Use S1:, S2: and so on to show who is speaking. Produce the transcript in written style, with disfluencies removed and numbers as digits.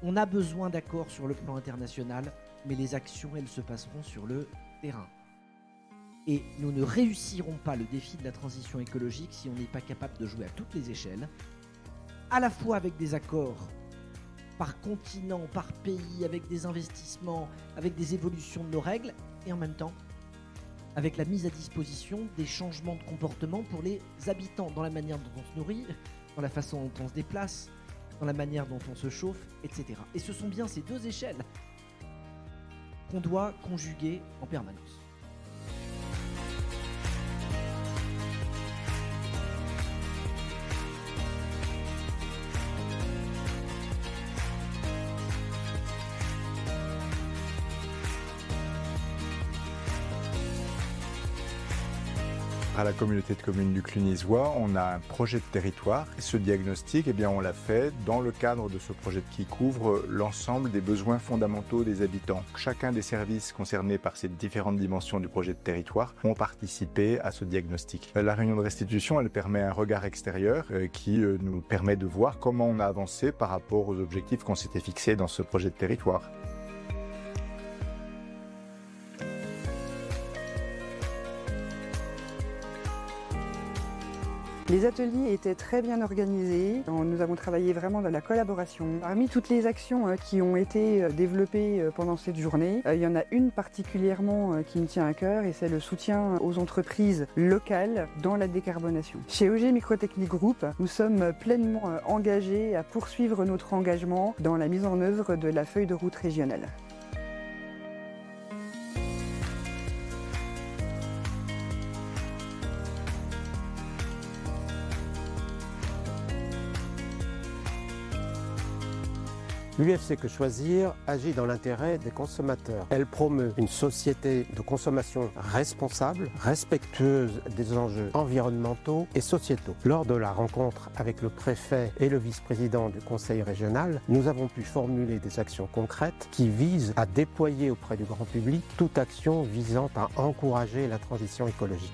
S1: On a besoin d'accords sur le plan international, mais les actions, elles se passeront sur le terrain. Et nous ne réussirons pas le défi de la transition écologique si on n'est pas capable de jouer à toutes les échelles, à la fois avec des accords par continent, par pays, avec des investissements, avec des évolutions de nos règles, et en même temps avec la mise à disposition des changements de comportement pour les habitants, dans la manière dont on se nourrit, dans la façon dont on se déplace, dans la manière dont on se chauffe, etc. Et ce sont bien ces deux échelles qu'on doit conjuguer en permanence.
S2: À la communauté de communes du Clunisois, on a un projet de territoire. Et ce diagnostic, eh bien, on l'a fait dans le cadre de ce projet qui couvre l'ensemble des besoins fondamentaux des habitants. Chacun des services concernés par ces différentes dimensions du projet de territoire ont participé à ce diagnostic. La réunion de restitution, elle permet un regard extérieur qui nous permet de voir comment on a avancé par rapport aux objectifs qu'on s'était fixés dans ce projet de territoire.
S3: Les ateliers étaient très bien organisés, nous avons travaillé vraiment dans la collaboration. Parmi toutes les actions qui ont été développées pendant cette journée, il y en a une particulièrement qui me tient à cœur et c'est le soutien aux entreprises locales dans la décarbonation. Chez EG Microtechnique Group, nous sommes pleinement engagés à poursuivre notre engagement dans la mise en œuvre de la feuille de route régionale.
S4: L'UFC Que Choisir agit dans l'intérêt des consommateurs. Elle promeut une société de consommation responsable, respectueuse des enjeux environnementaux et sociétaux. Lors de la rencontre avec le préfet et le vice-président du conseil régional, nous avons pu formuler des actions concrètes qui visent à déployer auprès du grand public toute action visant à encourager la transition écologique.